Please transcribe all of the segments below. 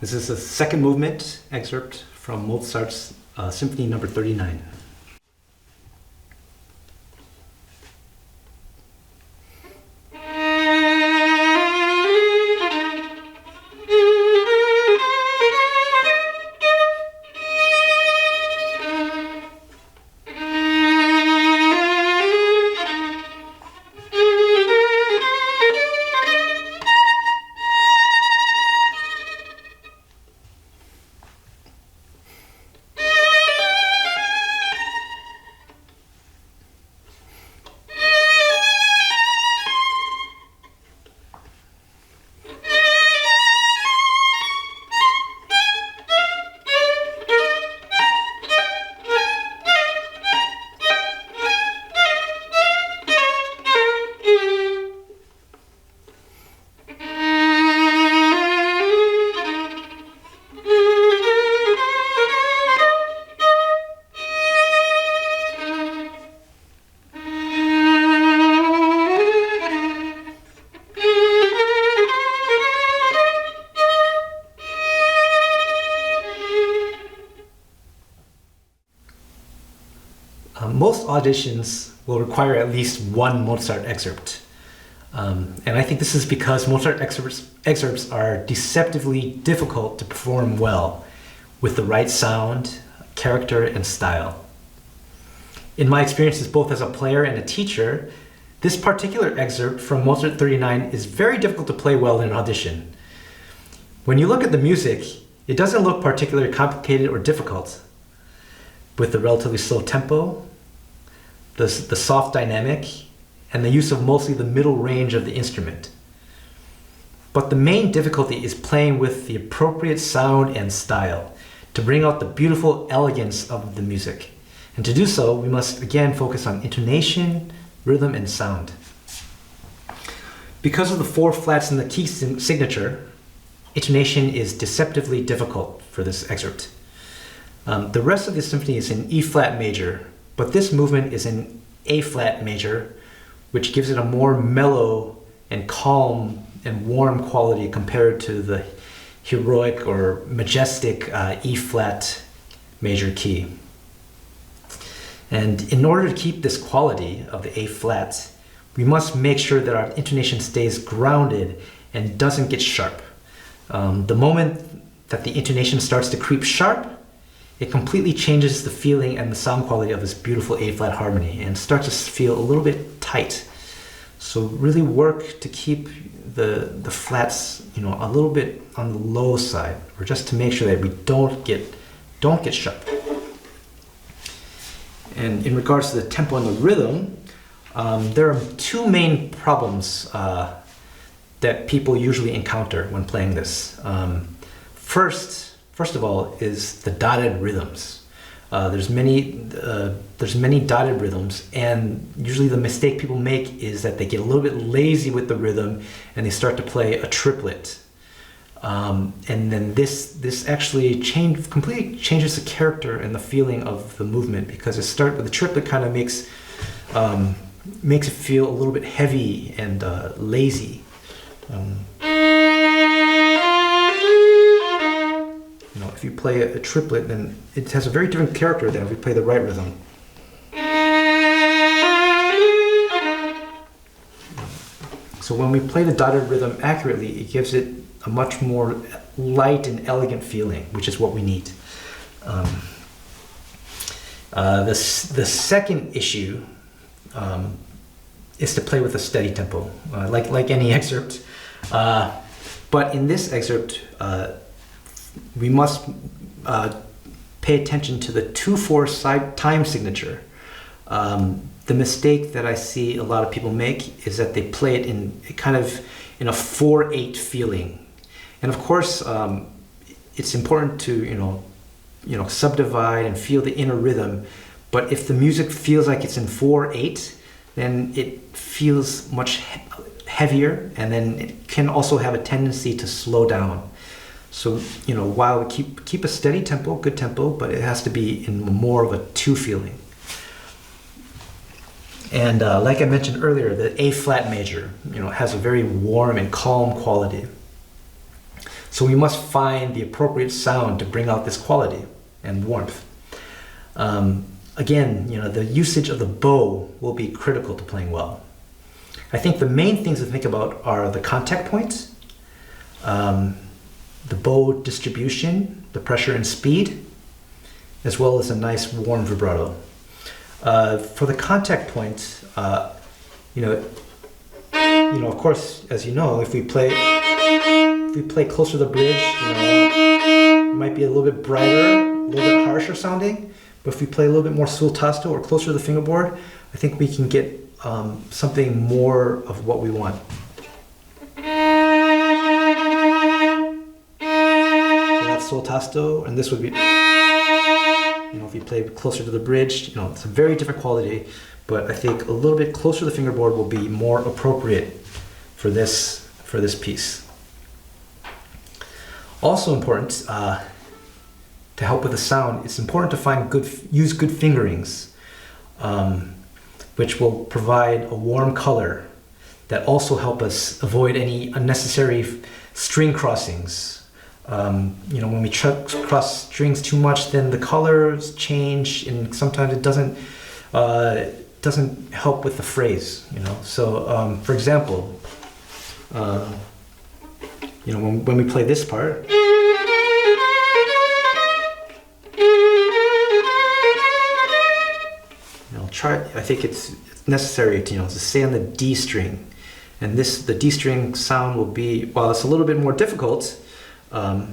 This is the second movement excerpt from Mozart's Symphony number 39. Most auditions will require at least one Mozart excerpt. And I think this is because Mozart excerpts are deceptively difficult to perform well with the right sound, character, and style. In my experiences both as a player and a teacher, this particular excerpt from Mozart 39 is very difficult to play well in an audition. When you look at the music, it doesn't look particularly complicated or difficult, with the relatively slow tempo, the soft dynamic, and the use of mostly the middle range of the instrument. But the main difficulty is playing with the appropriate sound and style to bring out the beautiful elegance of the music. And to do so, we must again focus on intonation, rhythm, and sound. Because of the 4 flats in the key signature, intonation is deceptively difficult for this excerpt. The rest of the symphony is in E flat major, but this movement is in A flat major, which gives it a more mellow and calm and warm quality compared to the heroic or majestic E flat major key. And in order to keep this quality of the A flat, we must make sure that our intonation stays grounded and doesn't get sharp. The moment that the intonation starts to creep sharp, it completely changes the feeling and the sound quality of this beautiful A-flat harmony and starts to feel a little bit tight. So really work to keep the flats, a little bit on the low side, or just to make sure that we don't get sharp. And in regards to the tempo and the rhythm, there are 2 main problems that people usually encounter when playing this. First of all, is the dotted rhythms. There's many dotted rhythms, and usually the mistake people make is that they get a little bit lazy with the rhythm and they start to play a triplet. And then this actually completely changes the character and the feeling of the movement, because the triplet kind of makes it feel a little bit heavy and lazy. If you play a triplet, then it has a very different character than if we play the right rhythm. So when we play the dotted rhythm accurately, it gives it a much more light and elegant feeling, which is what we need. The second issue is to play with a steady tempo, like any excerpt. But in this excerpt, we must pay attention to the 2/4 time signature. The mistake that I see a lot of people make is that they play it in a 4/8 feeling, and of course it's important to subdivide and feel the inner rhythm. But if the music feels like it's in 4/8, then it feels much heavier, and then it can also have a tendency to slow down. So, while we keep a steady tempo, good tempo, but it has to be in more of a 2 feeling. And like I mentioned earlier, the A flat major, has a very warm and calm quality. So we must find the appropriate sound to bring out this quality and warmth. Again, the usage of the bow will be critical to playing well. I think the main things to think about are the contact points, the bow distribution, the pressure and speed, as well as a nice warm vibrato. For the contact points, of course, as you know, if we play closer to the bridge, it might be a little bit brighter, a little bit harsher sounding. But if we play a little bit more sul tasto or closer to the fingerboard, I think we can get something more of what we want. So that's sul tasto, and this would be, if you play closer to the bridge, it's a very different quality, but I think a little bit closer to the fingerboard will be more appropriate for this piece. Also important, to help with the sound, it's important to use good fingerings, which will provide a warm color that also help us avoid any unnecessary string crossings. When we cross strings too much, then the colors change, and sometimes it doesn't help with the phrase. So, for example, when we play this part. I think it's necessary to stay on the D string, and the D string sound will be, while it's a little bit more difficult, the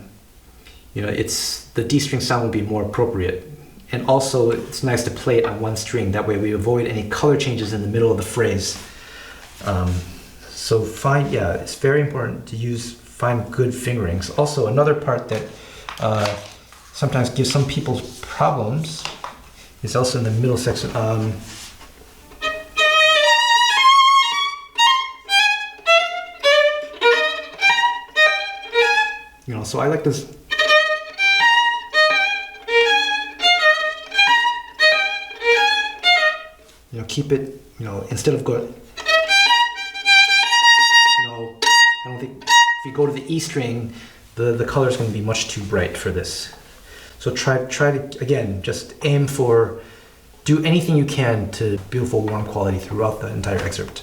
D string sound will be more appropriate, and also it's nice to play it on one string. That way we avoid any color changes in the middle of the phrase. It's very important to find good fingerings. Also, another part that sometimes gives some people problems is also in the middle section. So I like this. Keep it, instead of going, I don't think, if you go to the E string, the color is going to be much too bright for this. So try to, again, just do anything you can to beautiful warm quality throughout the entire excerpt.